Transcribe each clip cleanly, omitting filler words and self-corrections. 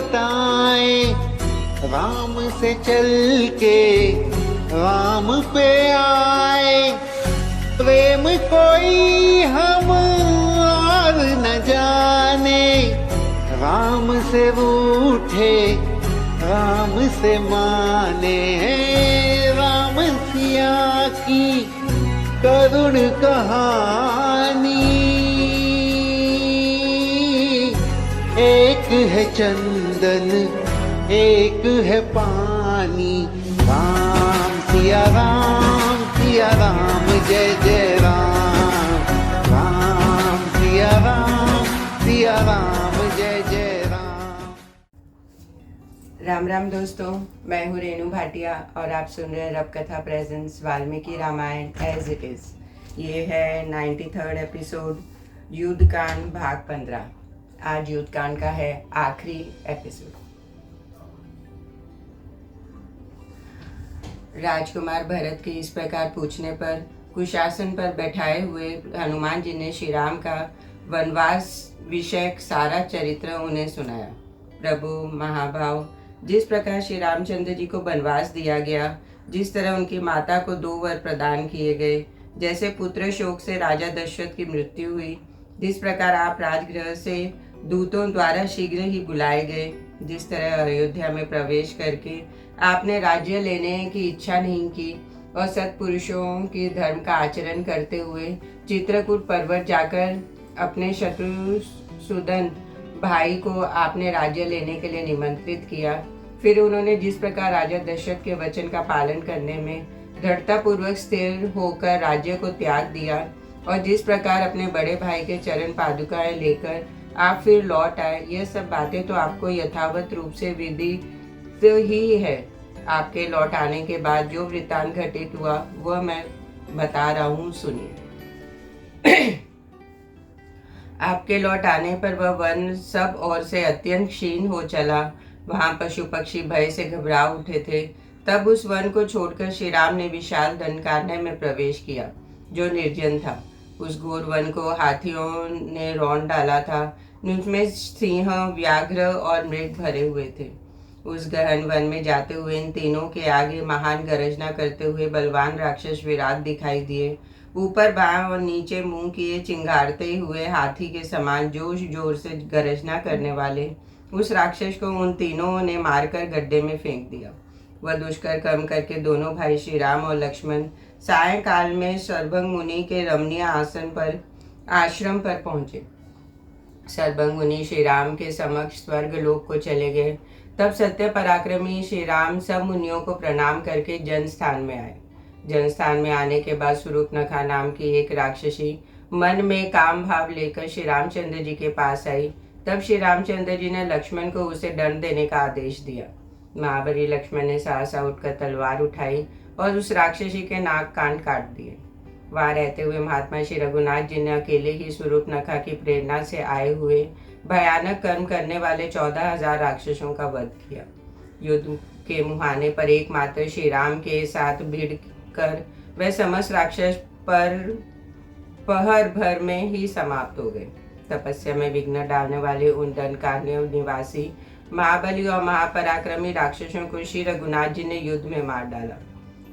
बताएं, राम से चल के राम पे आए। प्रेम कोई हम और न जाने, राम से रूठे राम से माने। राम सिया की करुण कहानी, एक है चंदन एक है पानी। राम सिया राम जय जय राम। राम सिया राम जय जय राम। राम राम दोस्तों, मैं हूँ रेणु भाटिया और आप सुन रहे हैं रब कथा presence Valmiki Ramayana as it is. ये है 93rd एपिसोड, युद्ध कांड भाग 15। आज युद्ध कांड का है आखिरी एपिसोड। राजकुमार भरत के इस प्रकार पूछने पर कुशासन पर बैठाए हुए हनुमान जी ने श्री राम का वनवास विषयक सारा चरित्र उन्हें सुनाया। प्रभु महाभाव, जिस प्रकार श्री रामचंद्र जी को वनवास दिया गया, जिस तरह उनकी माता को 2 वर प्रदान किए गए, जैसे पुत्र शोक से राजा दशरथ की मृत्यु हुई, जिस प्रकार आप राजगृह से दूतों द्वारा शीघ्र ही बुलाए गए, जिस तरह अयोध्या में प्रवेश करके आपने राज्य लेने की इच्छा नहीं की और सत्पुरुषों के धर्म का आचरण करते हुए चित्रकूट पर्वत जाकर अपने शत्रुसूदन भाई को आपने राज्य लेने के लिए निमंत्रित किया। फिर उन्होंने जिस प्रकार राजा दशरथ के वचन का पालन करने में दृढ़तापूर्वक स्थिर होकर राज्य को त्याग दिया और जिस प्रकार अपने बड़े भाई के चरण पादुकाएं लेकर आप फिर लौट आए, यह सब बातें तो आपको यथावत रूप से विदित ही है। आपके लौट आने के बाद जो वृत्तांत घटित हुआ वह मैं बता रहा हूँ, सुनिए। आपके लौट आने पर वह वन सब ओर से अत्यंत क्षीण हो चला। वहां पशु पक्षी भय से घबरा उठे थे। तब उस वन को छोड़कर श्री राम ने विशाल दंडकारण्य में प्रवेश किया, जो निर्जन था। उस घोर वन को हाथियों ने रौंद डाला था। उसमें सिंह, व्याघ्र और मृग भरे हुए थे। उस गहन वन में जाते हुए इन तीनों के आगे महान गर्जना करते हुए बलवान राक्षस विराट दिखाई दिए। ऊपर बाएं और नीचे मुंह किए चिंगारते हुए हाथी के समान जोश जोर से गर्जना करने वाले उस राक्षस को उन तीनों ने मारकर गड्ढे में फेंक दिया। वह दुष्कर कर्म करके दोनों भाई श्री राम और लक्ष्मण सायंकाल में सर्वभंग मुनि के रमणीय आश्रम पर पहुंचे। सर्वभंग मुनि श्री राम के समक्ष स्वर्ग लोक को चले गए। तब सत्य पराक्रमी श्री राम सब मुनियों को प्रणाम करके जनस्थान में आए। जनस्थान में आने के बाद स्वरूपनखा नाम की एक राक्षसी मन में काम भाव लेकर श्री रामचंद्र जी के पास आई। तब श्री रामचंद्र जी ने लक्ष्मण को उसे दंड देने का आदेश दिया। महाबली लक्ष्मण ने सहसा उठकर तलवार उठाई और उस राक्षसी के नाक कान काट दिए। वहां रहते हुए महात्मा श्री रघुनाथ जी ने अकेले ही स्वरूपनखा की प्रेरणा से आए हुए भयानक कर्म करने वाले 14,000 राक्षसों का वध किया। युद्ध के मुहाने पर एकमात्र श्री राम के साथ भिड़ कर वह समस्त राक्षस पर पहर भर में ही समाप्त हो गए। तपस्या में विघ्न डालने वाले उन दंडकारण्य निवासी महाबली और महापराक्रमी राक्षसों को श्री रघुनाथ जी ने युद्ध में मार डाला।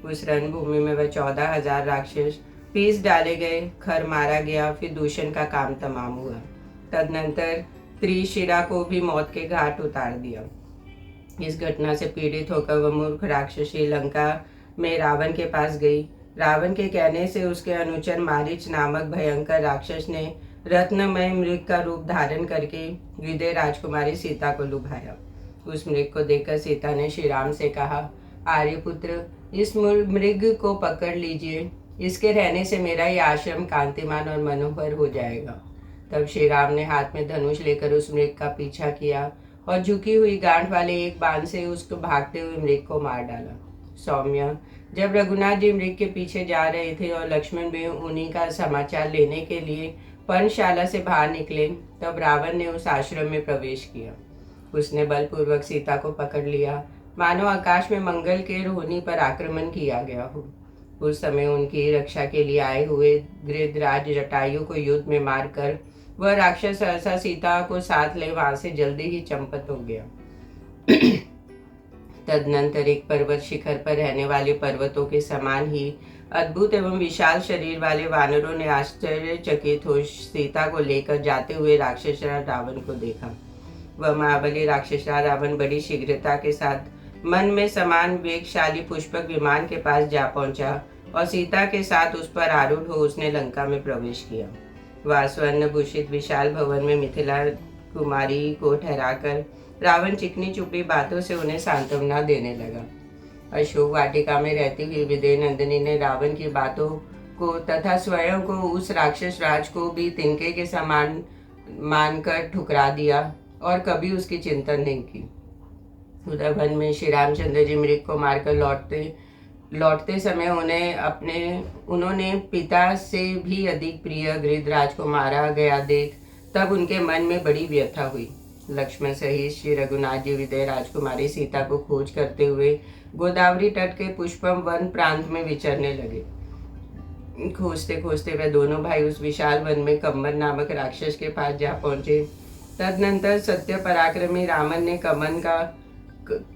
उस रणभूमि में वह 14,000 राक्षस पीस डाले गए, खर मारा गया। फिर दूषण का काम तमाम हुआ। तदनंतर त्रिशिरा को भी मौत के घाट उतार दिया। इस घटना से पीड़ित होकर वह मूर्ख राक्षसी लंका में रावण के पास गई। रावण के कहने से उसके अनुचर मारीच नामक भयंकर राक्षस ने रत्नमय मृग का रूप धारण करके विदय राजकुमारी सीता को लुभाया। उस मृग को देखकर सीता ने श्री राम से कहा, आर्यपुत्र, इस मृग को पकड़ लीजिए। इसके रहने से मेरा ये आश्रम कांतिमान और मनोहर हो जाएगा। तब श्री राम ने हाथ में धनुष लेकर उस मृग का पीछा किया और झुकी हुई गांठ वाले एक बाण से उसको भागते हुए मृग को मार डाला। सौम्य, जब रघुनाथ जी मृग के पीछे जा रहे थे और लक्ष्मण भी उन्हीं का समाचार लेने के लिए पर्णशाला से बाहर निकले, तब रावण ने उस आश्रम में प्रवेश किया। उसने बलपूर्वक सीता को पकड़ लिया, मानो आकाश में मंगल के रोहिणी पर आक्रमण किया गया हो। उस समय उनकी रक्षा के लिए आए हुए गृधराज जटायु को युद्ध में मारकर वह राक्षस सहसा सीता को साथ ले वहां से जल्दी ही चंपत हो गया। तदनंतर एक पर्वत शिखर पर रहने वाले पर्वतों के समान ही अद्भुत एवं विशाल शरीर वाले वानरों ने आश्चर्यचकित हो सीता को लेकर जाते हुए राक्षस रावण को देखा। वह महाबली राक्षस रावण बड़ी शीघ्रता के साथ मन में समान वेगशाली पुष्पक विमान के पास जा पहुंचा और सीता के साथ उस पर आरूढ़ हो उसने लंका में प्रवेश किया। वह स्वर्ण भूषित विशाल भवन में मिथिला कुमारी को ठहराकर रावण चिकनी चुपड़ी बातों से उन्हें सांत्वना देने लगा। अशोक वाटिका में रहती हुई विदेह नंदिनी ने रावण की बातों को तथा स्वयं को उस राक्षस राज को भी तिनके के समान मानकर ठुकरा दिया और कभी उसकी चिंता नहीं की। उधर वन में श्री रामचंद्र जी मृग को मारकर लौटते समय उन्होंने पिता से भी अधिक प्रिय गृधराज को मारा गया देख तब उनके मन में बड़ी व्यथा हुई। लक्ष्मण सहित श्री रघुनाथ जी विदेह राजकुमारी सीता को खोज करते हुए गोदावरी तट के पुष्पम वन प्रांत में विचरने लगे। खोजते खोजते वे दोनों भाई उस विशाल वन में कम्मन नामक राक्षस के पास जा पहुंचे। तदनंतर सत्य पराक्रमी रावण ने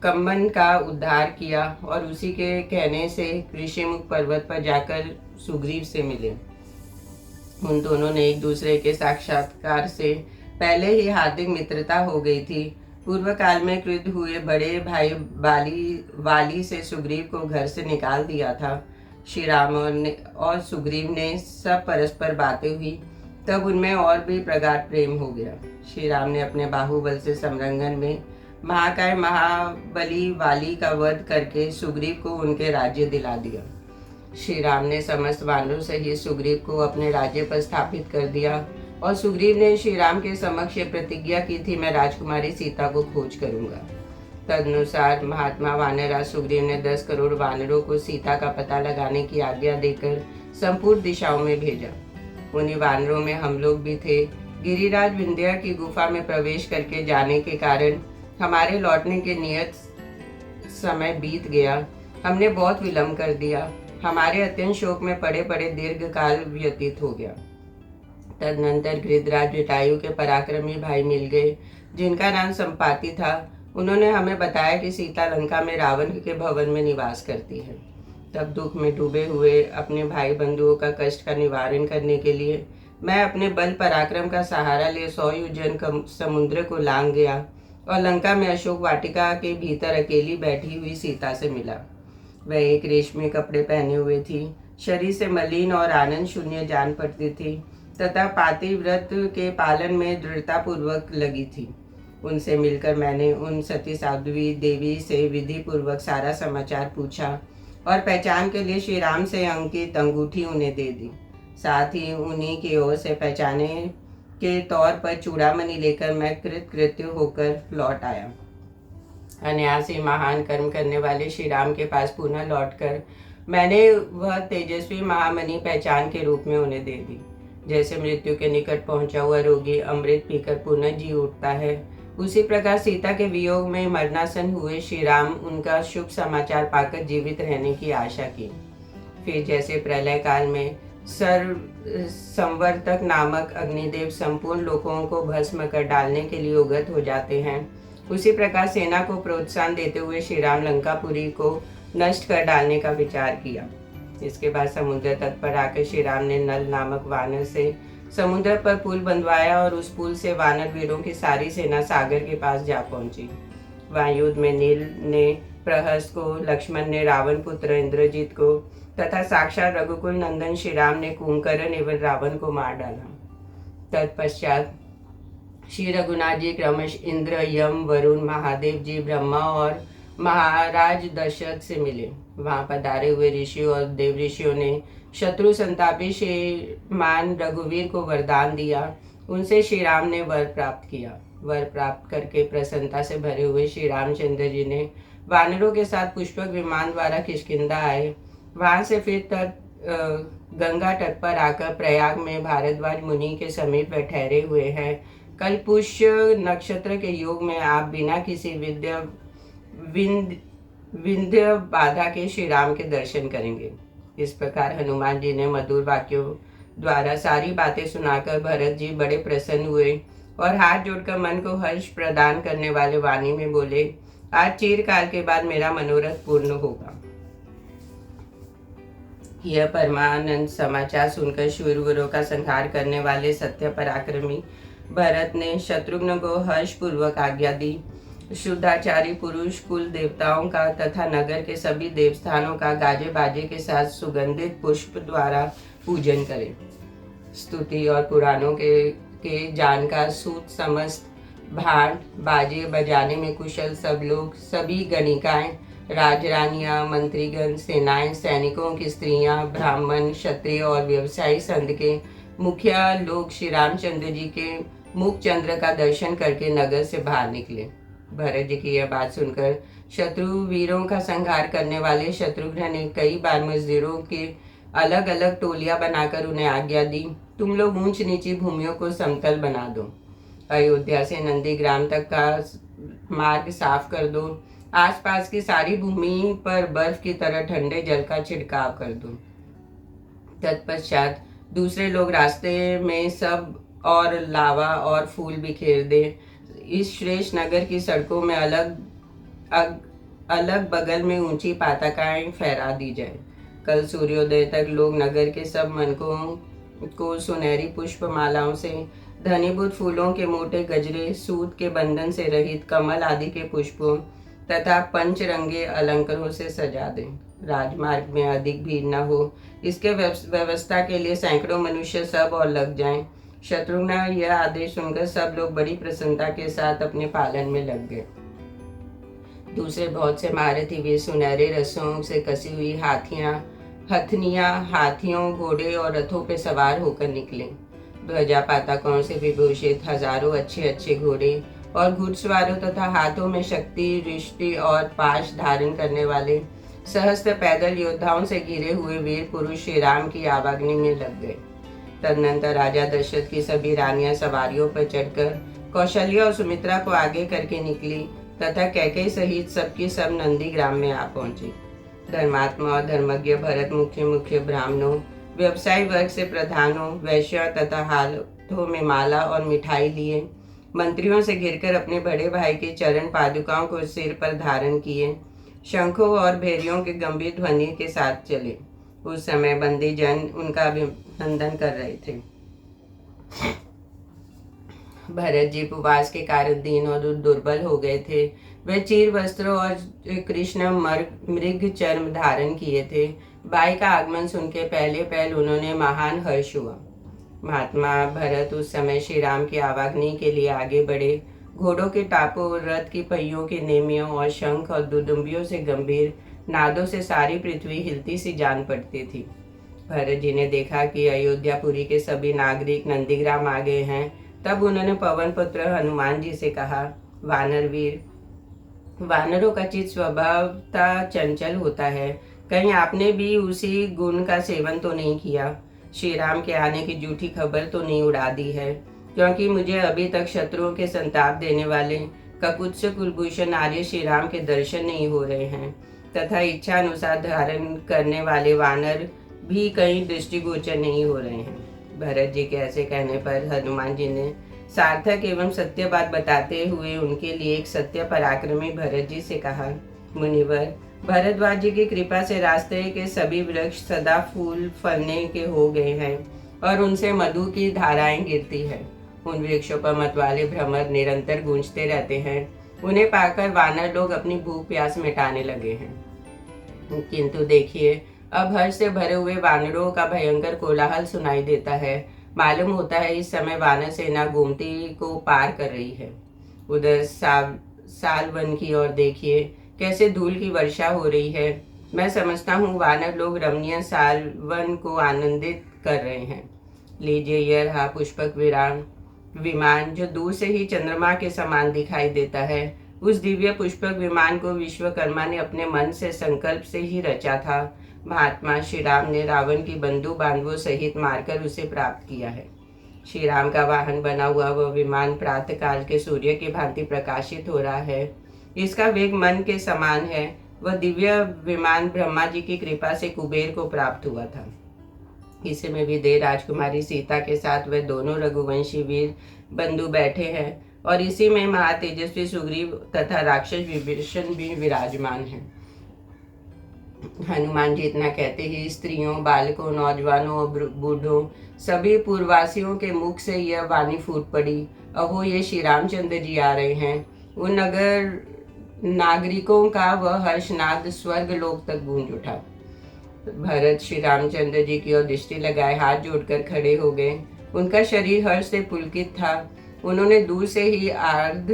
कम्मन का उद्धार किया और उसी के कहने से ऋषिमुख पर्वत पर जाकर सुग्रीव से मिले। उन दोनों ने एक दूसरे के साक्षात्कार से पहले ही हार्दिक मित्रता हो गई थी। पूर्व काल में क्रुद्ध हुए बड़े भाई वाली से सुग्रीव को घर से निकाल दिया था। श्री राम और सुग्रीव ने सब परस्पर बातें हुई तब उनमें और भी प्रगाढ़ प्रेम हो गया। श्री राम ने अपने बाहुबल से समरंगन में महाकाय महाबली वाली का वध करके सुग्रीव को उनके राज्य दिला दिया। श्री राम ने समस्त वानरों सहित सुग्रीव को अपने राज्य पर स्थापित कर दिया और सुग्रीव ने श्री राम के समक्ष प्रतिज्ञा की थी, मैं राजकुमारी सीता को खोज करूंगा। तदनुसार महात्मा वानरराज सुग्रीव ने 10 करोड़ वानरों को सीता का पता लगाने की आज्ञा देकर संपूर्ण दिशाओं में भेजा। उन्हीं वानरों में हम लोग भी थे। गिरिराज विंध्या की गुफा में प्रवेश करके जाने के कारण हमारे लौटने के नियत समय बीत गया। हमने बहुत विलंब कर दिया। हमारे अत्यंत शोक में पड़े पड़े दीर्घ काल व्यतीत हो गया। तदनंतर गृधराज जटायु के पराक्रमी भाई मिल गए जिनका नाम संपाति था। उन्होंने हमें बताया कि सीता लंका में रावण के भवन में निवास करती है। तब दुख में डूबे हुए अपने भाई बंधुओं का कष्ट का निवारण करने के लिए मैं अपने बल पराक्रम का सहारा ले 100 योजन समुद्र को लांग गया और लंका में अशोक वाटिका के भीतर अकेली बैठी हुई सीता से मिला। वह एक रेशमी कपड़े पहने हुए थी, शरीर से मलिन और आनंद शून्य जान पड़ती थी तथा पाति व्रत के पालन में दृढ़ता पूर्वक लगी थी। उनसे मिलकर मैंने उन सती साध्वी देवी से विधि पूर्वक सारा समाचार पूछा और पहचान के लिए श्री राम से अंकित अंगूठी उन्हें दे दी। साथ ही उन्हीं की ओर से पहचाने के तौर पर चूड़ामणि लेकर मैं कृतकृत्य होकर लौट आया। अनायास ही महान कर्म करने वाले श्री राम के पास पुनः लौटकर मैंने वह तेजस्वी महामणि पहचान के रूप में उन्हें दे दी। जैसे मृत्यु के निकट पहुंचा हुआ रोगी अमृत पीकर पुनः जी उठता है, उसी प्रकार सीता के वियोग में मरणासन हुए श्री राम उनका शुभ समाचार पाकर जीवित रहने की आशा की। फिर जैसे प्रलय काल में संवर्तक नामक अग्निदेव संपूर्ण लोगों को भस्म कर डालने के लिए उगत हो जाते हैं, उसी प्रकार सेना को प्रोत्साहन देते हुए श्री राम लंकापुरी को नष्ट कर डालने का विचार किया। इसके बाद समुद्र तट पर आकर श्री राम ने नल नामक वानर से समुद्र पर पुल बंधवाया और उस पुल से वानर वीरों की सारी सेना सागर के पास जा पहुंची। वहाँ युद्ध में नील ने प्रहस्त को, लक्ष्मण ने रावण पुत्र इंद्रजीत को तथा साक्षात रघुकुल नंदन श्री राम ने कुंभकर्ण एवं रावण को मार डाला। तत्पश्चात श्री रघुनाथ जी क्रमश इंद्र, यम, वरुण, महादेव जी, ब्रह्मा और महाराज दशरथ से मिले। वहां पधारे हुए ऋषि और देव ऋषियों ने शत्रु संतापी श्रीमान रघुवीर को वरदान दिया। उनसे श्री राम ने वर प्राप्त किया। वर प्राप्त करके प्रसन्नता से भरे हुए श्री रामचंद्र जी ने वानरों के साथ पुष्पक विमान द्वारा किष्किंधा आए। वहां से फिर गंगा तट पर आकर प्रयाग में भारद्वाज मुनि के समीप वे ठहरे हुए हैं। कल पुष्य नक्षत्र के योग में आप बिना किसी विंध्य बाधा के श्री राम के दर्शन करेंगे। इस प्रकार हनुमान जी ने मधुर वाक्यों द्वारा सारी बातें सुनाकर भरत जी बड़े प्रसन्न हुए और हाथ जोड़कर मन को हर्ष प्रदान करने वाले वाणी में बोले, आज चिरकाल के बाद मेरा मनोरथ पूर्ण होगा। यह परमानंद समाचार सुनकर शूरवीरों का संहार करने वाले सत्य पराक्रमी भरत ने शत्रुघ्न को हर्ष पूर्वक आज्ञा दी। शुद्धाचारी पुरुष कुल देवताओं का तथा नगर के सभी देवस्थानों का गाजे बाजे के साथ सुगंधित पुष्प द्वारा पूजन करें। स्तुति और पुराणों के जानकार सूत समस्त भाट बाजे बजाने में कुशल सब लोग, सभी गणिकाएं, राजरानियां, मंत्रीगण, सेनाएं, सैनिकों की स्त्रियां, ब्राह्मण, क्षत्रिय और व्यवसायी संघ के मुखिया लोग श्री रामचंद्र जी के मुख चंद्र का दर्शन करके नगर से बाहर निकले। भरत जी की यह बात सुनकर शत्रु वीरों का संहार करने वाले शत्रुघ्न ने कई बार मजदूरों के अलग अलग टोलियां बनाकर उन्हें आज्ञा दी, तुम लोग ऊंच नीची भूमियों को समतल बना दो, अयोध्या से नंदीग्राम तक का मार्ग साफ कर दो, आसपास की सारी भूमि पर बर्फ की तरह ठंडे जल का छिड़काव कर दो। तत्पश्चात दूसरे लोग रास्ते में सब और लावा और फूल बिखेर दे। इस श्रेष्ठ नगर की सड़कों में अलग बगल में ऊंची पताकाएं फहरा दी जाए। कल सूर्योदय तक लोग नगर के सब मनकों को सुनहरी पुष्प मालाओं से, धनीभूत फूलों के मोटे गजरे, सूत के बंधन से रहित कमल आदि के पुष्पों तथा पंचरंगे अलंकारों से सजा दें। राजमार्ग में अधिक भीड़ न हो, इसके व्यवस्था के लिए सैकड़ों मनुष्य सब और लग जाएं। शत्रुघ्न यह आदेश सुनकर सब लोग बड़ी प्रसन्नता के साथ अपने पालन में लग गए। दूसरे बहुत से महारथी वीर सुनहरे रस्सों से कसी हुई हथनियां, हाथियों, घोड़े और रथों पर सवार होकर निकले। ध्वजा पताकों से विभूषित हजारों अच्छे अच्छे घोड़े और घुड़सवारों तथा हाथों में शक्ति, रिष्टि और पाश धारण करने वाले सहस्त्र पैदल योद्धाओं से घिरे हुए वीर पुरुष श्री राम की आवागनी में लग गए। तदनंतर राजा दशरथ की सभी रानियां सवारियों पर चढ़कर कौशल्या और सुमित्रा को आगे करके निकली तथा कैकेयी सहित सबकी सब नंदीग्राम में आ पहुंची। धर्मात्मा और धर्मज्ञ भरत मुख्य ब्राह्मणों, व्यवसायी वर्ग से प्रधानों, वैश्यों तथा हाथों में माला और मिठाई लिए मंत्रियों से घिरकर अपने बड़े भाई के चरण पादुकाओं को सिर पर धारण किए शंखों और भेरियों के गंभीर ध्वनि के साथ चले। उस समय बंदी जन उनका अभिनंदन कर रहे थे। भरत जी उपवास के कारण दीन और दुर्बल हो गए थे। वे चीर वस्त्रों और कृष्ण मृग चर्म धारण किए थे। भाई का आगमन सुन के पहले उन्होंने महान हर्ष हुआ। महात्मा भरत उस समय श्री राम की आवागनी के लिए आगे बढ़े। घोड़ों के टापों, रथ की पहियों के नेमियों और शंख और दुदुम्बियों से गंभीर नादों से सारी पृथ्वी हिलती सी जान पड़ती थी। भरत जी ने देखा कि अयोध्यापुरी के सभी नागरिक नंदीग्राम आ गए हैं। तब उन्होंने पवन पुत्र हनुमान जी से कहा, वानर वीर, वानरों का चित्त स्वभावतः चंचल होता है, कहीं आपने भी उसी गुण का सेवन तो नहीं किया? श्री राम के आने की झूठी खबर तो नहीं उड़ा दी है? क्योंकि मुझे अभी तक शत्रुओं के संताप देने वाले ककुत्स कुलभूषण आर्य श्री राम के दर्शन नहीं हो रहे हैं तथा इच्छा अनुसार धारण करने वाले वानर भी कहीं दृष्टिगोचर नहीं हो रहे हैं। भरत जी के ऐसे कहने पर हनुमान जी ने सार्थक एवं सत्य बात बताते हुए उनके लिए एक सत्य पराक्रमी भरत जी से कहा, मुनिवर, भरद्वाज जी की कृपा से रास्ते के सभी वृक्ष सदा फूल फलने के हो गए हैं और उनसे मधु की धाराएं गिरती है। उन वृक्षों पर मतवाले भ्रमर निरंतर गूंजते रहते हैं। उन्हें पाकर वानर लोग अपनी भूख प्यास मिटाने लगे हैं। किंतु देखिए, अब हर्ष से भरे हुए वानरों का भयंकर कोलाहल सुनाई देता है। मालूम होता है इस समय वानर सेना गोमती को पार कर रही है। उधर सालवन की ओर देखिए, कैसे धूल की वर्षा हो रही है। मैं समझता हूँ वानर लोग रमणीय सालवन को आनंदित कर रहे हैं। लीजिए यह रहा पुष्पक विमान जो दूर से ही चंद्रमा के समान दिखाई देता है। उस दिव्य पुष्पक विमान को विश्वकर्मा ने अपने मन से संकल्प से ही रचा था। महात्मा श्री राम ने रावण की बंधु बांधवों सहित मारकर उसे प्राप्त किया है। श्री राम का वाहन बना हुआ वह विमान प्रातः काल के सूर्य की भांति प्रकाशित हो रहा है। इसका वेग मन के समान है। वह दिव्य विमान ब्रह्मा जी की कृपा से कुबेर को प्राप्त हुआ था। इसी में विदेह राजकुमारी सीता के साथ वे दोनों रघुवंशी वीर बंधु बैठे हैं। और इसी में महातेजस्वी सुग्रीव तथा राक्षस विभीषण भी विराजमान हैं। हनुमान जी इतना कहते ही स्त्रियों, बालकों, नौजवानों और बूढ़ों सभी पूर्ववासियों के मुख से यह वाणी फूट पड़ी, अहो ये श्री रामचंद्र जी आ रहे हैं। उन नगर नागरिकों का वह हर्षनाद स्वर्ग लोक तक गूंज उठा। भरत श्री रामचंद्र जी की ओर दृष्टि लगाए हाथ जोड़कर खड़े हो गए। उनका शरीर हर्ष से पुलकित था। उन्होंने दूर से ही आर्ध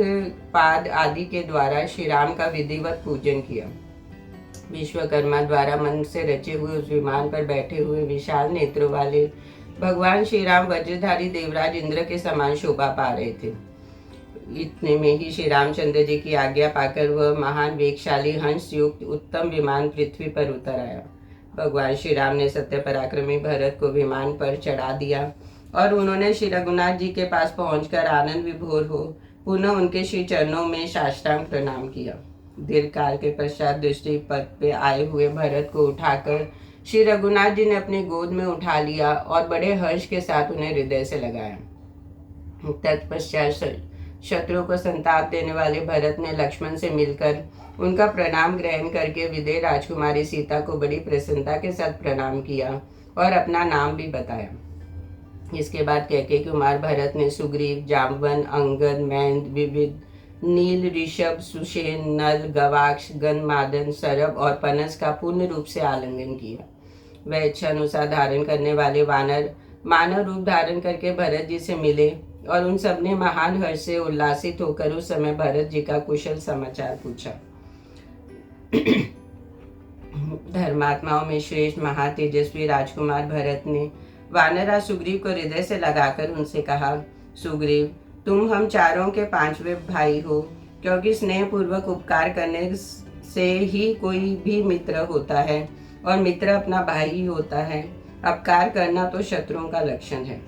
पाद आदि के द्वारा श्री राम का विधिवत पूजन किया। विश्वकर्मा द्वारा मन से रचे हुए उस विमान पर बैठे हुए विशाल नेत्रों वाले भगवान श्री राम वज्रधारी देवराज इंद्र के समान शोभा पा रहे थे। इतने में ही श्री रामचंद्र जी की आज्ञा पाकर वह महान वेगशाली हंस युक्त उत्तम विमान पृथ्वी पर उतर आया। भगवान श्री राम ने सत्य पराक्रमी भरत को विमान पर चढ़ा दिया और उन्होंने श्री रघुनाथ जी के पास पहुंचकर आनंद विभोर हो पुनः उनके श्री चरणों में साष्टांग प्रणाम किया। दीर्घ काल के पश्चात दृष्टि पथ पे आए हुए भरत को उठाकर श्री रघुनाथ जी ने अपनी गोद में उठा लिया और बड़े हर्ष के साथ उन्हें हृदय से लगाया। तत्पश्चात शत्रु को संताप देने वाले भरत ने लक्ष्मण से मिलकर उनका प्रणाम ग्रहण करके विदेह राजकुमारी सीता को बड़ी प्रसन्नता के साथ प्रणाम किया और अपना नाम भी बताया। इसके बाद कैकेयी कुमार भरत ने सुग्रीव, जाम्बवन, अंगद, मैंद, विविध, नील, ऋषभ, सुषेण, नल, गवाक्ष, गन्धमादन, सरभ और पनस का पूर्ण रूप से आलिंगन किया। वह इच्छा अनुसार धारण करने वाले वानर मानव रूप धारण करके भरत जी से मिले और उन सब ने महान हर्ष से उल्लासित होकर उस समय भरत जी का कुशल समाचार पूछा। धर्मात्माओं में श्रेष्ठ महातेजस्वी राजकुमार भरत ने वानरा सुग्रीव को हृदय से लगाकर उनसे कहा, सुग्रीव, तुम हम चारों के पांचवे भाई हो, क्योंकि स्नेह पूर्वक उपकार करने से ही कोई भी मित्र होता है और मित्र अपना भाई ही होता है। अपकार करना तो शत्रुओं का लक्षण है।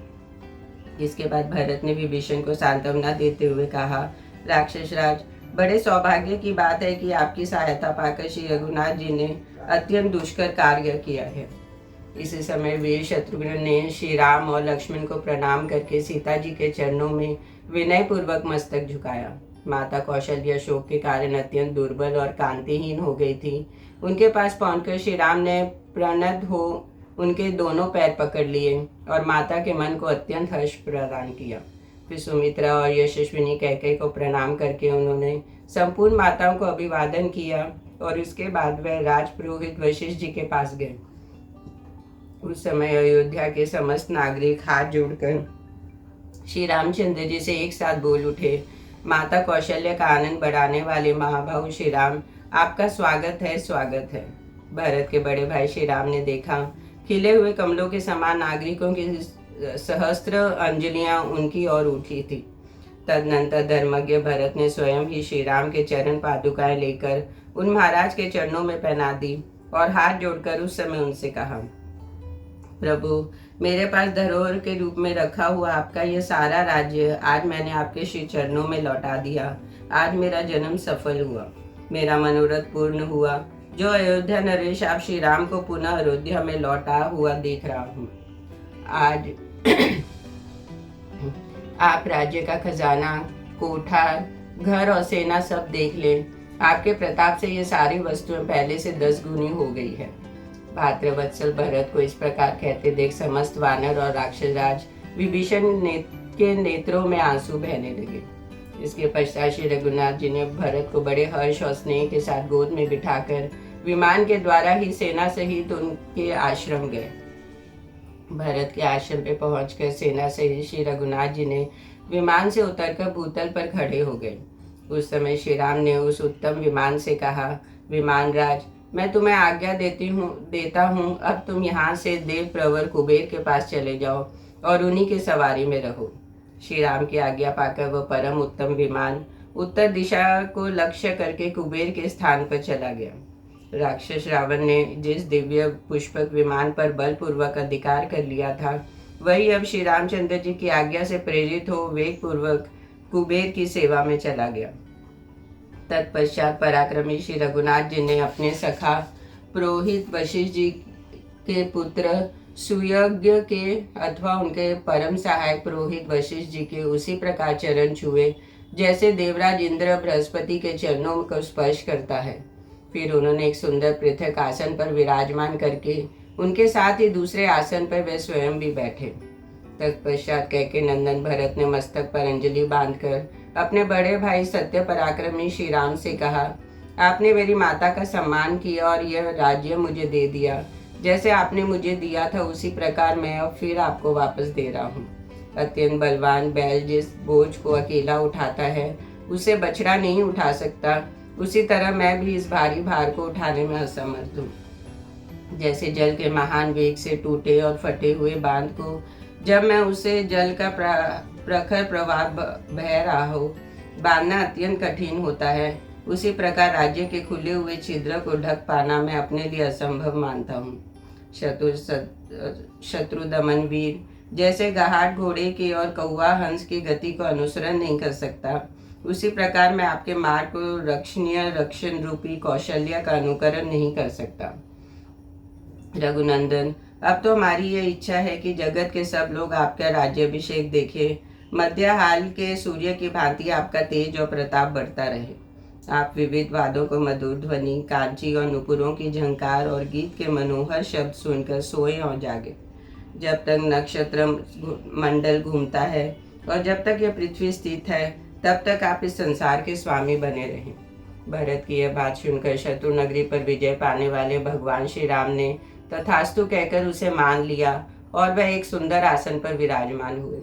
इसके बाद भरत ने विभीषण को सांत्वना देते हुए कहा, राक्षस राज, बड़े सौभाग्य की बात है कि आपकी सहायता पाकर श्री रघुनाथ जी ने अत्यंत दुष्कर कार्य किया है। इसी समय वीर शत्रुघ्न ने श्री राम और लक्ष्मण को प्रणाम करके सीता जी के चरणों में विनय पूर्वक मस्तक झुकाया। माता कौशल्या शोक के कारण अत्यंत दुर्बल और कांतिहीन हो गई थी। उनके पास पहुंचकर श्री राम ने प्रणत हो उनके दोनों पैर पकड़ लिए और माता के मन को अत्यंत हर्ष प्रदान किया। फिर सुमित्रा और यशस्विनी कैकेयी को प्रणाम करके उन्होंने संपूर्ण माताओं को अभिवादन किया और उसके बाद वह राजपुरोहित वशिष्ठ जी के पास गए। उस समय अयोध्या के समस्त नागरिक हाथ जोड़कर श्री रामचंद्र जी से एक साथ बोल उठे, माता कौशल्या का आनंद बढ़ाने वाले महाभाव श्री राम, आपका स्वागत है, स्वागत है। भरत के बड़े भाई श्री राम ने देखा खिले हुए कमलों के समान नागरिकों की सहस्त्र अंजलियां उनकी ओर उठी थी। तदनंतर धर्मज्ञ भरत ने स्वयं ही श्री राम के चरण पादुकाएं लेकर उन महाराज के चरणों में पहना दी और हाथ जोड़कर उस समय उनसे कहा, प्रभु, मेरे पास धरोहर के रूप में रखा हुआ आपका यह सारा राज्य आज मैंने आपके श्री चरणों में लौटा दिया। आज मेरा जन्म सफल हुआ, मेरा मनोरथ पूर्ण हुआ। जो अयोध्या नरेश आप श्री राम को पुनः अयोध्या में लौटा हुआ देख रहा हूँ। आज आप राज्य का खजाना, कोठा, घर और सेना सब देख लें। आपके प्रताप से ये सारी वस्तुएं पहले से 10 गुनी हो गई है। भाद्रवत्सल भरत को इस प्रकार कहते देख समस्त वानर और राक्षसराज विभीषण के नेत्रों में आंसू बहने लगे। इसके पश्चात श्री रघुनाथ जी ने भरत को बड़े हर्ष और स्नेह के साथ गोद में बिठाकर विमान के द्वारा ही सेना सहित उनके आश्रम गए। भरत के आश्रम पे पहुंचकर सेना सहित श्री रघुनाथ जी ने विमान से उतरकर भूतल पर खड़े हो गए। उस समय श्री राम ने उस उत्तम विमान से कहा, विमान राज, मैं तुम्हें आज्ञा देता हूँ, अब तुम यहाँ से देव प्रवर कुबेर के पास चले जाओ और उन्हीं की सवारी में रहो। श्री राम की आज्ञा पाकर वह परम उत्तम विमान उत्तर दिशा को लक्ष्य करके कुबेर के स्थान पर चला गया। राक्षस रावण ने जिस दिव्य पुष्पक विमान पर बलपूर्वक अधिकार कर लिया था, वही अब श्री रामचंद्र जी की आज्ञा से प्रेरित हो वेग पूर्वक कुबेर की सेवा में चला गया। तत्पश्चात पराक्रमी श्री रघुनाथ जी ने अपने सखा पुरोहित वशिष्ठ जी के पुत्र सुयज्ञ के अथवा उनके परम सहायक पुरोहित वशिष्ठ जी के उसी प्रकार चरण छुए जैसे देवराज इंद्र बृहस्पति के चरणों को स्पर्श करता है। फिर उन्होंने एक सुंदर पृथक आसन पर विराजमान करके उनके साथ ही दूसरे आसन पर वे स्वयं भी बैठे। तत्पश्चात कैकेयी नंदन भरत ने मस्तक पर अंजलि बांधकर अपने बड़े भाई सत्य पराक्रमी श्री राम से कहा, आपने मेरी माता का सम्मान किया और यह राज्य मुझे दे दिया। जैसे आपने मुझे दिया था उसी प्रकार मैं अब फिर आपको वापस दे रहा हूँ। अत्यंत बलवान बैल जिस बोझ को अकेला उठाता है उसे बछड़ा नहीं उठा सकता, उसी तरह मैं भी इस भारी भार को उठाने में असमर्थ हूँ। जैसे जल के महान वेग से टूटे और फटे हुए बांध को जब मैं उसे जल का प्रखर प्रवाह बह रहा हो बांधना अत्यंत कठिन होता है, उसी प्रकार राज्य के खुले हुए छिद्र को ढक पाना मैं अपने लिए असंभव मानता हूँ। शत्रु दमन वीर जैसे गहाट घोड़े की और कौवा हंस की गति को अनुसरण नहीं कर सकता, उसी प्रकार मैं आपके मार्ग को रक्षणीय रक्षण रूपी कौशल्य का अनुकरण नहीं कर सकता। रघुनंदन, अब तो हमारी ये इच्छा है कि जगत के सब लोग आपका राज्याभिषेक देखें। मध्य हाल के सूर्य की भांति आपका तेज और प्रताप बढ़ता रहे। आप विविध वादों को मधुर ध्वनि, कांची और नुपुरों की झंकार और गीत के मनोहर शब्द सुनकर सोए और जागे। जब तक नक्षत्र मंडल घूमता है और जब तक यह पृथ्वी स्थित है तब तक आप इस संसार के स्वामी बने रहें। भरत की यह बात सुनकर शत्रु नगरी पर विजय पाने वाले भगवान श्री राम ने तथास्तु कहकर उसे मान लिया और वह एक सुंदर आसन पर विराजमान हुए।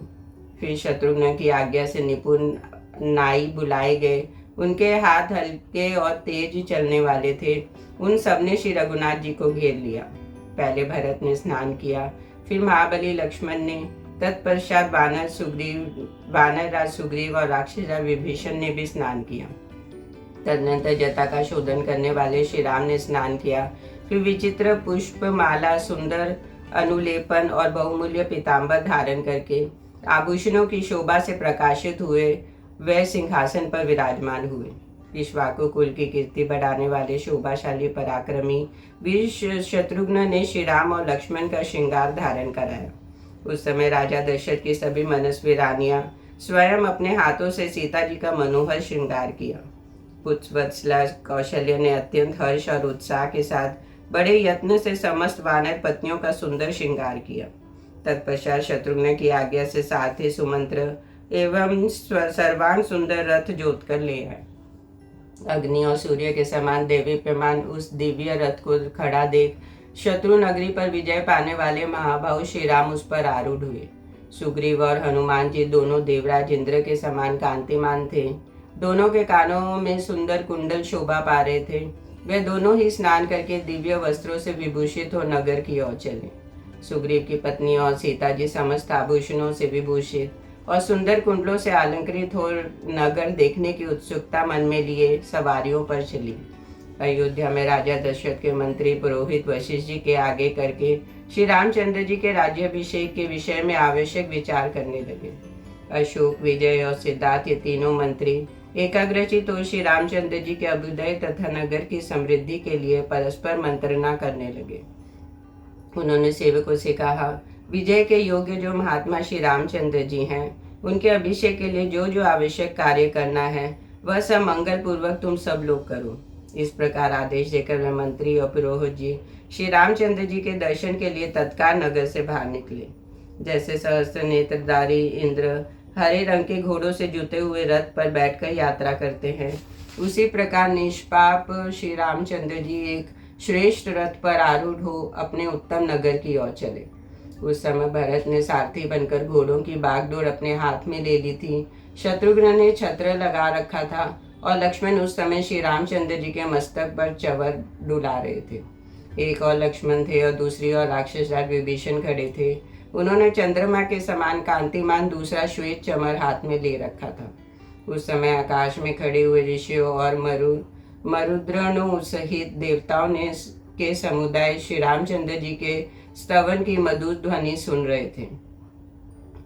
फिर शत्रुघ्न की आज्ञा से निपुण नाई बुलाए गए। उनके हाथ हल्के और तेज चलने वाले थे। उन सब ने श्री रघुनाथ जी को घेर लिया। पहले भरत ने स्नान किया, फिर महाबली लक्ष्मण ने, तत्पश्चात वानर राज सुग्रीव और राक्षस विभीषण ने भी स्नान किया। तदनंतर जटा का शोधन करने वाले श्री राम ने स्नान किया। फिर विचित्र पुष्प माला, सुंदर अनुलेपन और बहुमूल्य पीताम्बर धारण करके आभूषणों की शोभा से प्रकाशित हुए वे सिंहासन पर विराजमान हुए। इक्ष्वाकु कुल की कीर्ति बढ़ाने वाले शोभाशाली पराक्रमी वीर शत्रुघ्न ने श्री राम और लक्ष्मण का श्रृंगार धारण कराया। उस समय राजा दशरथ की सभी मनस्वी रानियां स्वयं अपने हाथों से सीता जी का मनोहर श्रृंगार किया। पुत्रवत्सला कौशल्य ने अत्यंत हर्ष और उत्साह के साथ बड़े यत्न से समस्त वानर पत्नियों का सुंदर श्रृंगार किया। तत्पश्चात शत्रुघ्न की आज्ञा से सारथी सुमंत्र एवं सर्वांग सुंदर रथ जोत कर ले आए। अग्नि और सूर्य के समान देदीप्यमान उस दिव्य रथ को खड़ा देख शत्रु नगरी पर विजय पाने वाले महाभाव श्री राम उस पर आरूढ़ हुए। सुग्रीव और हनुमान जी दोनों देवराज इंद्र के समान कांतिमान थे। दोनों के कानों में सुंदर कुंडल शोभा पा रहे थे। वे दोनों ही स्नान करके दिव्य वस्त्रों से विभूषित हो नगर की ओर चले। सुग्रीव की पत्नी और सीता जी समस्त आभूषणों से विभूषित और सुंदर कुंडलों से अलंकृत हो नगर देखने की उत्सुकता मन में लिए सवारियों पर चली। अयोध्या में राजा दशरथ के मंत्री पुरोहित वशिष्ठ जी के आगे करके श्री रामचंद्र जी के राज्याभिषेक के विषय में आवश्यक विचार करने लगे। अशोक, विजय और सिद्धार्थ ये तीनों मंत्री एकाग्रचित हो श्री रामचंद्र जी के अभ्युदय तथा नगर की समृद्धि के लिए परस्पर मंत्रणा करने लगे। उन्होंने सेवकों से कहा, विजय के योग्य जो महात्मा श्री रामचंद्र जी हैं, उनके अभिषेक के लिए जो जो आवश्यक कार्य करना है वह सब मंगल पूर्वक तुम सब लोग करो। इस प्रकार आदेश देकर वे मंत्री और पुरोहित जी श्री रामचंद्र जी के दर्शन के लिए तत्काल नगर से बाहर निकले। जैसे सहस्त्र नेत्रधारी इंद्र हरे रंग के घोड़ों से जुते हुए रथ पर बैठकर यात्रा करते हैं, उसी प्रकार निष्पाप श्री रामचंद्र जी एक श्रेष्ठ रथ पर आरूढ़ हो अपने उत्तम नगर की ओर चले। उस समय भरत ने सारथी बनकर घोड़ों की बागडोर अपने हाथ में ले ली थी। शत्रुघ्न ने छत्र लगा रखा था और लक्ष्मण उस समय श्री रामचंद्र जी के मस्तक पर चवर डुला रहे थे। एक और लक्ष्मण थे और दूसरी ओर राक्षस राज विभीषण खड़े थे। उन्होंने चंद्रमा के समान कांतिमान दूसरा श्वेत चमर हाथ में ले रखा था। उस समय आकाश में खड़े हुए ऋषियों और मरुद्रणों सहित देवताओं ने के समुदाय श्री रामचंद्र जी के स्तवन की मधुर ध्वनि सुन रहे थे।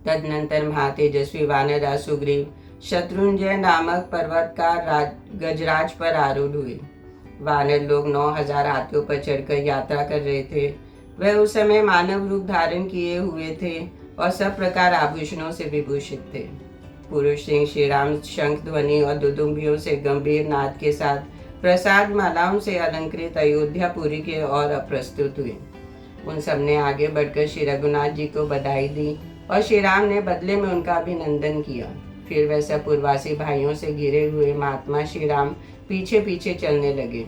तदनंतर महातेजस्वी वानर सुग्रीव शत्रुंजय नामक पर्वत का गजराज पर आरूढ़ हुए। वानर लोग 9000 हाथियों पर चढ़कर यात्रा कर रहे थे। वह उस समय मानव रूप धारण किए हुए थे और सब प्रकार आभूषणों से विभूषित थे। पुरुष सिंह श्री राम शंख ध्वनि और दुदुम्बियों से गंभीर नाद के साथ प्रसाद मालाओं से अलंकृत अयोध्यापुरी के ओर प्रस्तुत हुए। उन सबने आगे बढ़कर श्री रघुनाथ जी को बधाई दी और श्री राम ने बदले में उनका अभिनंदन किया। फिर वैसा पूर्वासी भाइयों से घिरे हुए महात्मा श्री राम पीछे पीछे चलने लगे।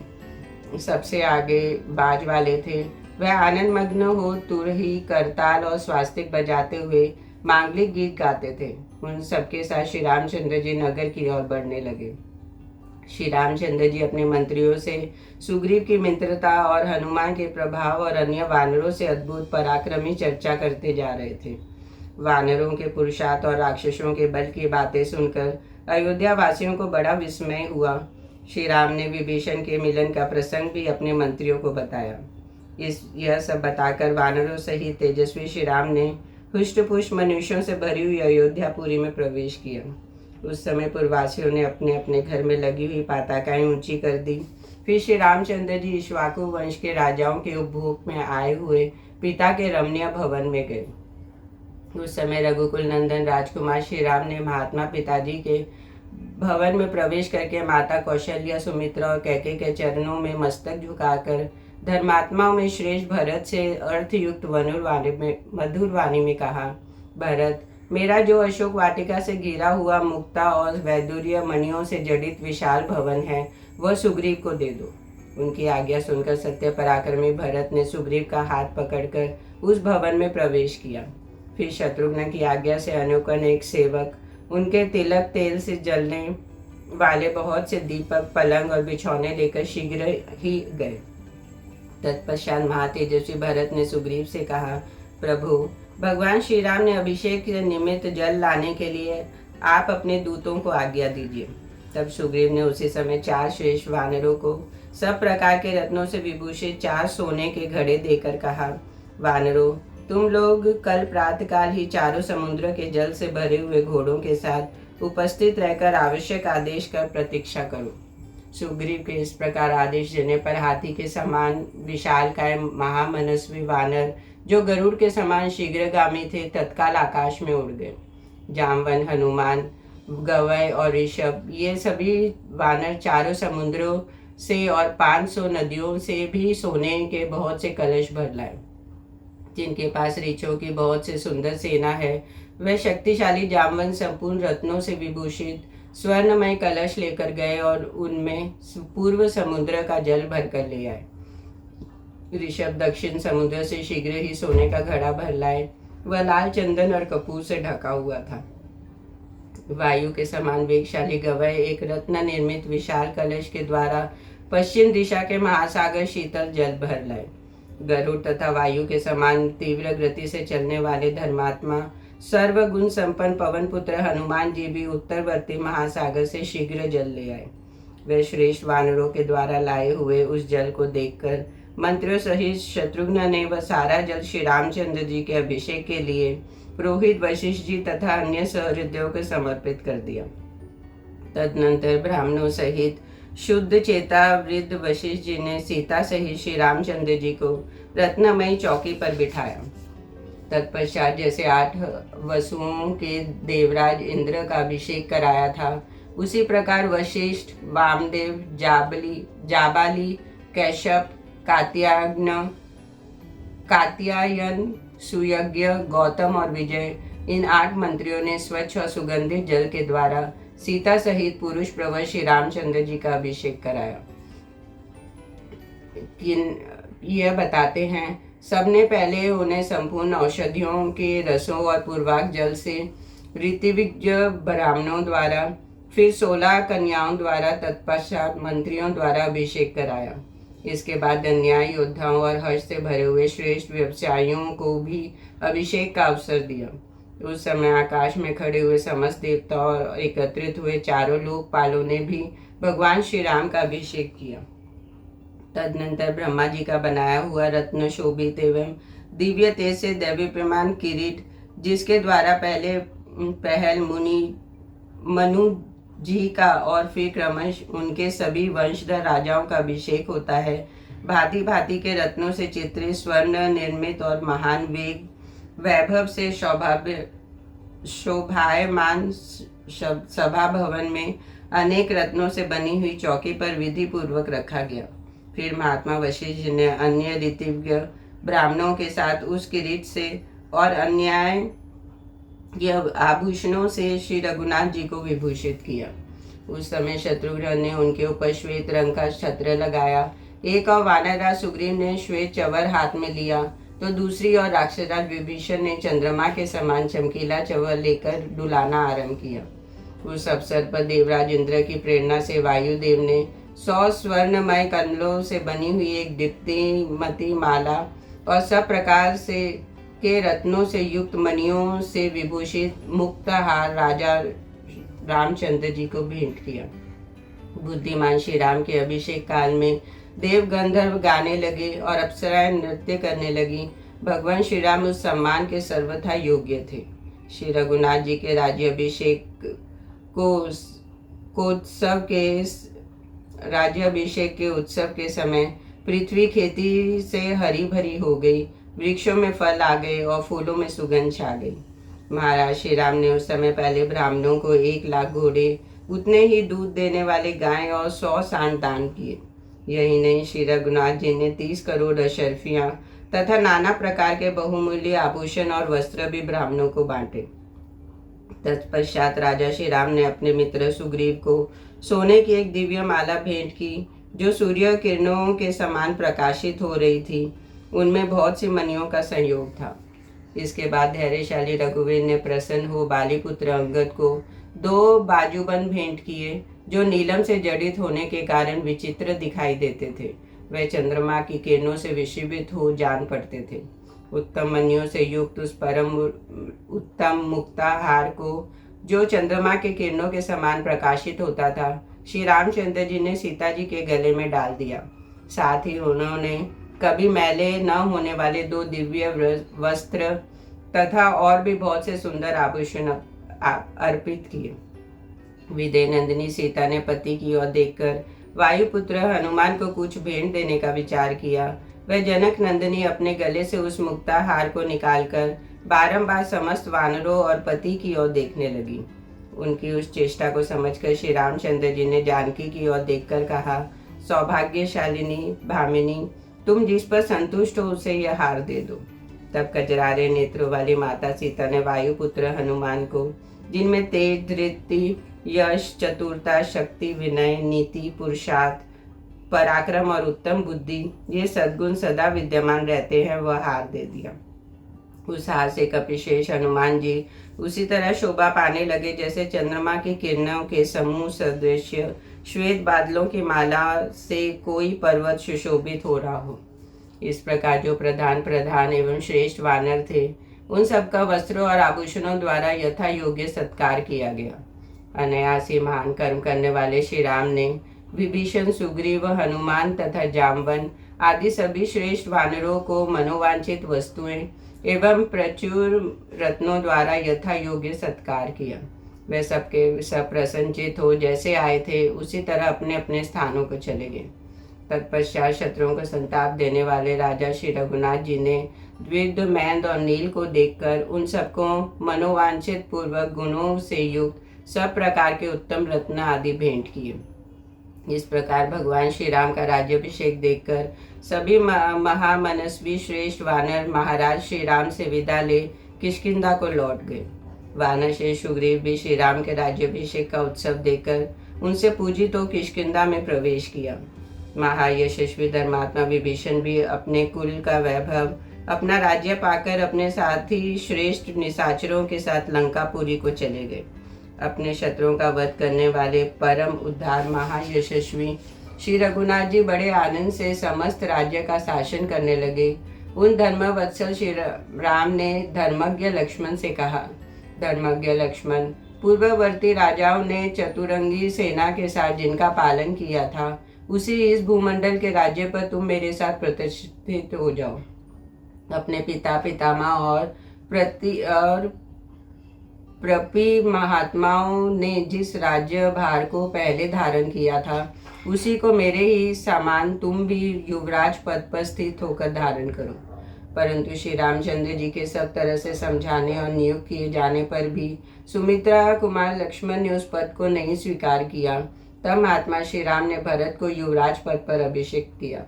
सबसे आगे बाज वाले थे। वह आनंद मग्न हो तुरही, करताल और स्वास्तिक बजाते हुए मांगलिक गीत गाते थे। उन सबके साथ श्री रामचंद्र जी नगर की ओर बढ़ने लगे। श्री रामचंद्र जी अपने मंत्रियों से सुग्रीव की मित्रता और हनुमान के प्रभाव और अन्य वानरों से अद्भुत पराक्रमी चर्चा करते जा रहे थे। वानरों के पुरुषार्थ और राक्षसों के बल की बातें सुनकर अयोध्या वासियों को बड़ा विस्मय हुआ। श्री राम ने विभीषण के मिलन का प्रसंग भी अपने मंत्रियों को बताया। यह सब बताकर वानरों सहित तेजस्वी श्री राम ने हुष्ट पुष्ट मनुष्यों से भरी हुई अयोध्यापुरी में प्रवेश किया। उस समय पूर्ववासियों ने अपने अपने घर में लगी हुई पताकाएं ऊंची कर दी। फिर श्री रामचंद्र जी इक्ष्वाकु वंश के राजाओं के उपभोग में आए हुए पिता के रमणीय भवन में गए। उस समय रघुकुल नंदन राजकुमार श्री राम ने महात्मा पिताजी के भवन में प्रवेश करके माता कौशल्या, सुमित्रा और कैकेयी के चरणों में मस्तक झुकाकर धर्मात्माओं में श्रेष्ठ भरत से अर्थयुक्त मधुर वाणी में कहा, भरत, मेरा जो अशोक वाटिका से घिरा हुआ मुक्ता और वैदुर्य मणियों से जड़ित विशाल भवन है वह सुग्रीव को दे दो। उनकी आज्ञा सुनकर सत्य पराक्रमी भरत ने सुग्रीव का हाथ पकड़कर उस भवन में प्रवेश किया। फिर शत्रुघ्न की आज्ञा से अनेक सेवक उनके तिलक तेल से जलने वाले बहुत से दीपक, पलंग और बिछौने लेकर शीघ्र ही गए। तत्पश्चात महातेजस्वी भरत ने सुग्रीव से कहा, प्रभु, भगवान श्री राम ने अभिषेक के निमित्त जल लाने के लिए आप अपने दूतों को आज्ञा दीजिए। तब सुग्रीव ने उसी समय 4 श्रेष्ठ वानरों को सब प्रकार के रत्नों से विभूषित 4 सोने के घड़े देकर कहा, वानरों, तुम लोग कल प्रातःकाल ही चारों समुद्र के जल से भरे हुए घोड़ों के साथ उपस्थित रहकर आवश्यक आदेश कर प्रतीक्षा करो। सुग्रीव के इस प्रकार आदेश देने पर हाथी के समान विशालकाय महामनस्वी वानर, जो गरुड़ के समान शीघ्रगामी थे, तत्काल आकाश में उड़ गए। जामवन, हनुमान, गवय और ऋषभ, ये सभी वानर चारों समुद्रों से और 500 नदियों से भी सोने के बहुत से कलश भर लाए। जिनके पास ऋषियों की बहुत से सुंदर सेना है, वह शक्तिशाली जामवन संपूर्ण रत्नों से विभूषित स्वर्णमय कलश लेकर गए और उनमें पूर्व समुद्र का जल भरकर ले आए। ऋषभ दक्षिण समुद्र से शीघ्र ही सोने का घड़ा भर लाए। वह लाल चंदन और कपूर से ढका हुआ था। वायु के समान वेगशाली गवय एक रत्न निर्मित विशाल कलश के द्वारा पश्चिम दिशा के महासागर शीतल जल भर लाए। गरुड़ तथा वायु के समान तीव्र गति से चलने वाले धर्मात्मा सर्वगुण संपन्न पवन पुत्र हनुमान जी भी उत्तरवर्ती महासागर से शीघ्र जल ले आए। वे श्रेष्ठ वानरों के द्वारा लाए हुए उस जल को देखकर मंत्रियों सहित शत्रुघ्न ने वह सारा जल श्री रामचंद्र जी के अभिषेक के लिए पुरोहित वशिष्ठ जी तथा अन्य सहृदयों को समर्पित कर दिया। तदनंतर ब्राह्मणों सहित शुद्ध चेता वृद्ध वशिष्ठ जी ने सीता सहित श्री रामचंद्र जी को रत्नमयी चौकी पर बिठाया। तत्पश्चात जैसे 8 वसुओं के देवराज इंद्र का अभिषेक कराया था, उसी प्रकार वशिष्ठ, वामदेव, जाबाली, कैश्यप, कात्यायन, सुयज्ञ, गौतम और विजय, इन 8 मंत्रियों ने स्वच्छ और सुगंधित जल के द्वारा सीता सहित पुरुष प्रवर श्री रामचंद्र जी का अभिषेक कराया। यह बताते हैं, सबने पहले उन्हें संपूर्ण औषधियों के रसों और पूर्वाक जल से ऋतिविज्ञ ब्राह्मणों द्वारा, फिर 16 कन्याओं द्वारा, तत्पश्चात मंत्रियों द्वारा अभिषेक कराया। इसके बाद अन्यायी योद्धाओं और हर्ष से भरे हुए श्रेष्ठ व्यवसायियों को भी अभिषेक का अवसर दिया। उस समय आकाश में खड़े हुए समस्त देवता और एकत्रित हुए चारों लोकपालों ने भी भगवान श्री राम का अभिषेक किया। तदनंतर ब्रह्मा जी का बनाया हुआ रत्न शोभित एवं दिव्य तेज से दैवीप्यमान किरीट, जिसके द्वारा पहल मनु जी का और फिर क्रमश उनके सभी वंशधर राजाओं का अभिषेक होता है, भांति भांति के रत्नों से चित्रित स्वर्ण निर्मित और महान वैभव से शोभायमान सभा भवन में अनेक रत्नों से बनी हुई चौकी पर विधि पूर्वक रखा गया। फिर महात्मा वशिष्ठ ने अन्य रीतिज्ञ ब्राह्मणों के साथ उस किरीट से और अन्याय आभूषणों से श्री रघुनाथ जी को विभूषित किया। उस समय शत्रुघ्न ने उनके ऊपर श्वेत रंग का छत्र लगाया। एक और वानरराज सुग्रीव ने श्वेत चवर हाथ में लिया, तो दूसरी ओर राक्षसराज विभीषण ने चंद्रमा के समान चमकीला चवर लेकर डुलाना आरंभ किया। उस अवसर पर देवराज इंद्र की प्रेरणा से वायुदेव ने 100 स्वर्णमय कमलों से बनी हुई एक दीप्तिमती माला और सब प्रकार से के रत्नों से युक्त मणियों से विभूषित मुक्ताहार राजा रामचंद्र जी को भेंट किया। बुद्धिमान श्री राम के अभिषेक काल में देव गंधर्व गाने लगे और अप्सराएं नृत्य करने लगी। भगवान श्री राम उस सम्मान के सर्वथा योग्य थे। श्री रघुनाथ जी के राज्याभिषेक के उत्सव के समय पृथ्वी खेती से हरी भरी हो गई, वृक्षों में फल आ गए और फूलों में सुगंध छा गई। महाराज श्री राम ने उस समय पहले ब्राह्मणों को 1 लाख घोड़े, उतने ही दूध देने वाले गाय और 100 सांड दान किए। यही नहीं, श्री रघुनाथ जी ने 30 करोड़ अशर्फियां तथा नाना प्रकार के बहुमूल्य आभूषण और वस्त्र भी ब्राह्मणों को बांटे। तत्पश्चात राजा श्री राम ने अपने मित्र सुग्रीव को सोने की एक दिव्य माला भेंट की, जो सूर्य किरणों के समान प्रकाशित हो रही थी। उनमें बहुत सी मणियों का संयोग था। इसके बाद धैर्यशाली रघुवीर ने प्रसन्न हो बालीपुत्र अंगद को 2 बाजूबंद भेंट किए, जो नीलम से जड़ित होने के कारण विचित्र दिखाई देते थे। वे चंद्रमा की किरणों से विषीभित हो जान पड़ते थे। उत्तम मणियों से युक्त उस परम उत्तम मुक्ताहार को, जो चंद्रमा के किरणों के समान प्रकाशित होता था, श्री रामचंद्र जी ने सीता जी के गले में डाल दिया। साथ ही उन्होंने कभी मैले न होने वाले 2 दिव्य वस्त्र तथा और भी बहुत से सुंदर आभूषण अर्पित किए। विदे नंदिनी सीता ने पति की ओर देखकर वायुपुत्र हनुमान को कुछ भेंट देने का विचार किया। वह जनक नंदिनी अपने गले से उस मुक्ताहार को निकालकर बारंबार समस्त वानरों और पति की ओर देखने लगी। उनकी उस चेष्टा को समझकर श्री रामचंद्र जी ने जानकी की ओर देखकर कहा, सौभाग्यशालिनी भामिनी, तुम जिस पर संतुष्ट हो उसे यह हार दे दो। तब कजरारे नेत्रों वाली माता सीता ने वायुपुत्र हनुमान को, जिनमें तेज, धृति, यश, चतुरता, शक्ति, विनय, नीति, पुरुषार्थ, पराक्रम और उत्तम बुद्धि, ये सद्गुण सदा विद्यमान रहते हैं, वह हार दे दिया। उस हार से कपिशेष हनुमान जी उसी तरह शोभा पाने लगे जैसे चंद्रमा की किरणों के समूह सदृश श्वेत बादलों की माला से कोई पर्वत सुशोभित हो रहा हो। इस प्रकार जो प्रधान एवं श्रेष्ठ वानर थे, उन सबका वस्त्रों और आभूषणों द्वारा यथा योग्य सत्कार किया गया। अनायासी महान कर्म करने वाले श्री राम ने विभीषण, सुग्रीव, हनुमान तथा जाम्बन आदि सभी श्रेष्ठ वानरों को मनोवांछित वस्तुएं एवं प्रचुर रत्नों द्वारा यथा योग्य सत्कार किया। वे सबके सब प्रसन्नचित हो जैसे आए थे उसी तरह अपने अपने स्थानों को चले गए। तत्पश्चात शत्रुओं को संताप देने वाले राजा श्री रघुनाथ जी ने द्विग्ध, मैंद और नील को देखकर उन सबको मनोवांछित पूर्वक गुणों से युक्त सब प्रकार के उत्तम रत्न आदि भेंट किए। इस प्रकार भगवान श्री राम का राज्याभिषेक देखकर सभी महामनस्वी श्रेष्ठ वानर महाराज श्री राम से विदा ले किष्किंधा को लौट गए। वानर श्री सुग्रीव भी श्री राम के राज्याभिषेक का उत्सव देखकर उनसे पूजित हो किष्किंधा में प्रवेश किया। महायशस्वी धर्मात्मा विभीषण भी अपने कुल का वैभव, अपना राज्य पाकर अपने साथी श्रेष्ठ निशाचरों के साथ लंकापुरी को चले गए। अपने शत्रुओं का वध करने वाले परम उद्धार महायशस्वी श्री रघुनाथ जी बड़े आनंद से समस्त राज्य का शासन करने लगे। उन धर्मवत्सल श्री राम ने धर्मज्ञ लक्ष्मण से कहा, धर्मज्ञ लक्ष्मण, पूर्ववर्ती राजाओं ने चतुरंगी सेना के साथ जिनका पालन किया था, उसी इस भूमंडल के राज्य पर तुम मेरे साथ प्रतिष्ठित हो जाओ। अपने पिता पितामह और प्रपी महात्माओं ने जिस राज्य भार को पहले धारण किया था, उसी को मेरे ही समान तुम भी युवराज पद पर स्थित होकर धारण करो। परंतु श्री रामचंद्र जी के सब तरह से समझाने और नियुक्त किए जाने पर भी सुमित्रा कुमार लक्ष्मण ने उस पद को नहीं स्वीकार किया। तब महात्मा श्री राम ने भरत को युवराज पद पर अभिषेक किया।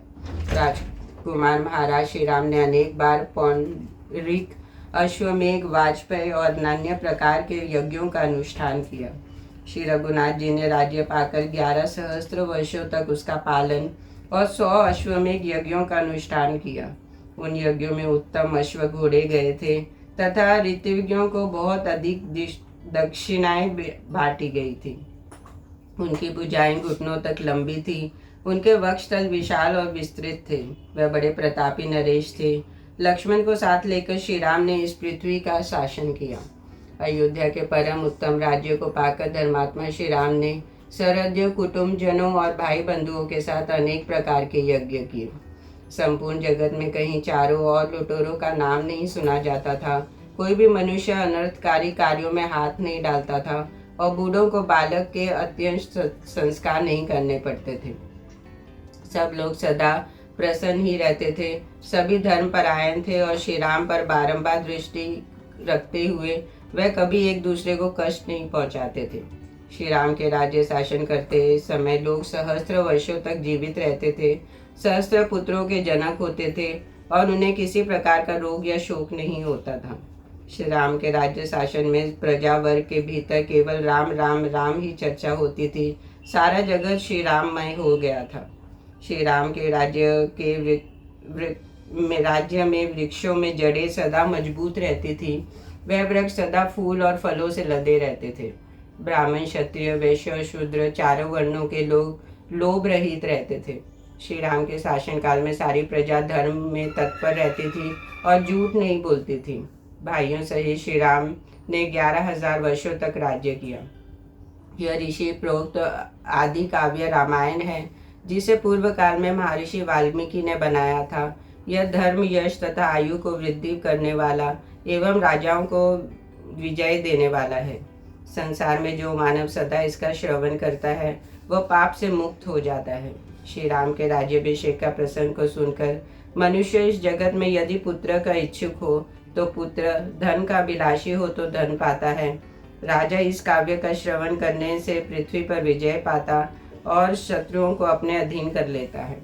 राजकुमार महाराज श्री राम ने अनेक बार पौंडरिक, अश्वमेघ, वाजपेयी और अन्य प्रकार के यज्ञों का अनुष्ठान किया। श्री रघुनाथ जी ने राज्य पाकर 11 सहस्त्र वर्षों तक उसका पालन और 100 अश्वमेघ यज्ञों का अनुष्ठान किया। उन यज्ञों में उत्तम अश्व घोड़े गए थे तथा ऋतविज्ञों को बहुत अधिक दक्षिणाएं बांटी गई थी। उनकी भुजाएं घुटनों तक लंबी थी, उनके वक्षस्थल विशाल और विस्तृत थे। वह बड़े प्रतापी नरेश थे। लक्ष्मण को साथ लेकर श्री राम ने इस पृथ्वी का शासन किया। अयोध्या के परम उत्तम राज्य को पाकर धर्मात्मा श्री राम ने सरहृदय कुटुंब जनों और भाई बंधुओं के साथ अनेक प्रकार के यज्ञ किए। संपूर्ण जगत में कहीं चारों और लुटेरों का नाम नहीं सुना जाता था। कोई भी मनुष्य अनर्थकारी कार्यों में हाथ नहीं डालता था और बूढ़ों को बालक के अत्यंत संस्कार नहीं करने पड़ते थे। सब लोग सदा प्रसन्न ही रहते थे। सभी धर्मपरायण थे और श्री राम पर बारंबार दृष्टि रखते हुए वह कभी एक दूसरे को कष्ट नहीं पहुंचाते थे। श्री राम के राज्य शासन करते समय लोग सहस्त्र वर्षों तक जीवित रहते थे। सहस्त्र पुत्रों के जनक होते थे और उन्हें किसी प्रकार का रोग या शोक नहीं होता था। श्री राम के राज्य शासन में प्रजा वर्ग के भीतर केवल राम राम राम ही चर्चा होती थी। सारा जगत श्री राममय हो गया था। श्री राम के राज्य में वृक्षों में जड़ें सदा मजबूत रहती थी। वह वृक्ष सदा फूल और फलों से लदे रहते थे। ब्राह्मण, क्षत्रिय, वैश्य और शूद्र चारों वर्णों के लोग लोभ रहित रहते थे। श्री राम के शासन काल में सारी प्रजा धर्म में तत्पर रहती थी और झूठ नहीं बोलती थी। भाइयों सहित श्री राम ने 11,000 वर्षों तक राज्य किया। यह ऋषि प्रोक्त आदि काव्य रामायण है, जिसे पूर्व काल में महर्षि वाल्मीकि ने बनाया था। यह धर्म, यश तथा आयु को वृद्धि करने वाला एवं राजाओं को विजय देने वाला है। संसार में जो मानव सदा इसका श्रवण करता है वह पाप से मुक्त हो जाता है। श्री राम के राज्याभिषेक का प्रसंग को सुनकर मनुष्य इस जगत में यदि पुत्र का इच्छुक हो तो पुत्र, धन का अभिलाषी हो तो धन पाता है। राजा इस काव्य का श्रवण करने से पृथ्वी पर विजय पाता और शत्रुओं को अपने अधीन कर लेता है।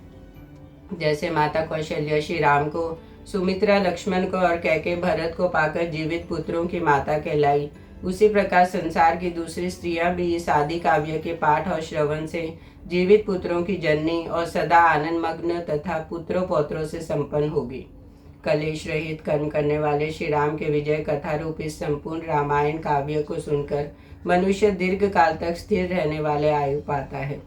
जैसे माता कौशल्या श्री राम को, सुमित्रा लक्ष्मण को और कैकेयी भरत को पाकर जीवित पुत्रों की माता कहलाई, उसी प्रकार संसार की दूसरी स्त्रियां भी इस आदि काव्य के पाठ और श्रवण से जीवित पुत्रों की जननी और सदा आनंद मग्न तथा पुत्रों पौत्रों से संपन्न होगी। कलेश रहित कर्म करने वाले श्री राम के विजय कथा रूप इस संपूर्ण रामायण काव्य को सुनकर मनुष्य दीर्घ काल तक स्थिर रहने वाले आयु पाता है।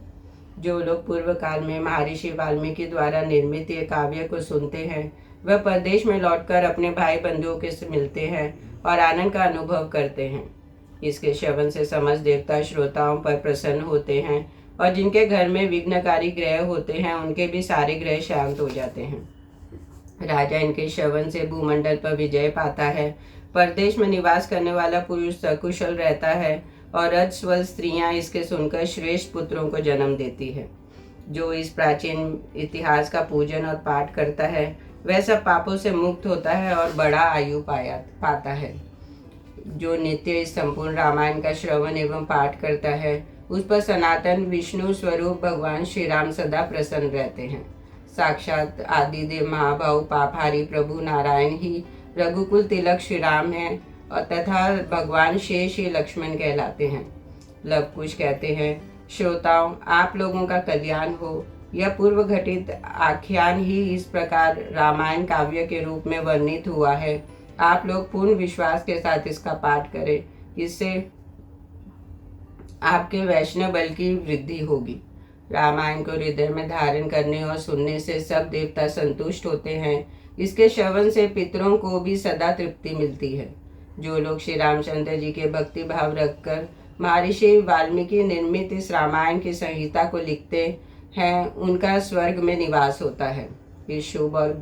जो लोग पूर्व काल में महर्षि वाल्मीकि द्वारा निर्मित ये काव्य को सुनते हैं वह परदेश में लौटकर अपने भाई बंधुओं के से मिलते हैं और आनंद का अनुभव करते हैं। इसके श्रवण से समस्त देवता श्रोताओं पर प्रसन्न होते हैं और जिनके घर में विघ्नकारी ग्रह होते हैं उनके भी सारे ग्रह शांत हो जाते हैं। राजा इनके श्रवण से भूमंडल पर विजय पाता है। परदेश में निवास करने वाला पुरुष सकुशल रहता है और रजस्वल स्त्रियां इसके सुनकर श्रेष्ठ पुत्रों को जन्म देती है। जो इस प्राचीन इतिहास का पूजन और पाठ करता है वह सब पापों से मुक्त होता है और बड़ा आयु पाता है। जो नित्य इस संपूर्ण रामायण का श्रवण एवं पाठ करता है उस पर सनातन विष्णु स्वरूप भगवान श्री राम सदा प्रसन्न रहते हैं। साक्षात आदिदेव महाभाव पापहारी प्रभु नारायण ही रघुकुल तिलक श्री राम हैं और तथा भगवान शेष ही लक्ष्मण कहलाते हैं। लव कुश कहते हैं, श्रोताओं आप लोगों का कल्याण हो। यह पूर्व घटित आख्यान ही इस प्रकार रामायण काव्य के रूप में वर्णित हुआ है। आप लोग पूर्ण विश्वास के साथ इसका पाठ करें, इससे आपके वैष्णव बल की वृद्धि होगी। रामायण को हृदय में धारण करने और सुनने से सब देवता संतुष्ट होते हैं। इसके श्रवण से पितरों को भी सदा तृप्ति मिलती है। जो लोग श्री रामचंद्र जी के भक्ति भाव रखकर महर्षि वाल्मीकि निर्मित इस रामायण की संहिता को लिखते हैं उनका स्वर्ग में निवास होता है। इस शुभ और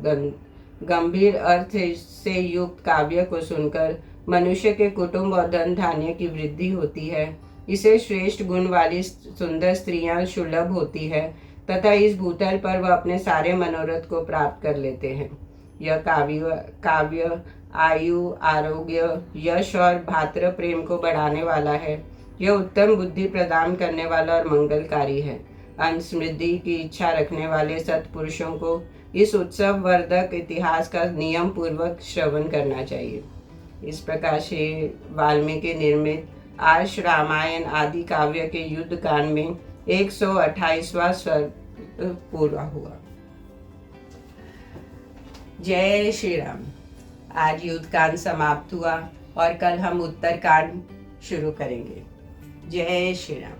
गंभीर अर्थ से युक्त काव्य को सुनकर मनुष्य के कुटुंब और धन धान्य की वृद्धि होती है। इसे श्रेष्ठ गुण वाली सुंदर स्त्रियां सुलभ होती है तथा इस भूतल पर वह अपने सारे मनोरथ को प्राप्त कर लेते हैं। यह काव्य आयु, आरोग्य, यश और भातृ प्रेम को बढ़ाने वाला है। यह उत्तम बुद्धि प्रदान करने वाला और मंगलकारी है। अंत समृद्धि की इच्छा रखने वाले सत्पुरुषों को इस उत्सव वर्धक इतिहास का नियम पूर्वक श्रवण करना चाहिए। इस प्रकार श्री वाल्मीकि निर्मित आर्ष रामायण आदि काव्य के युद्ध कांड में 128वां सर्ग पूरा हुआ। जय श्री राम। आज युद्ध कांड समाप्त हुआ और कल हम उत्तर कांड शुरू करेंगे। जय श्री राम।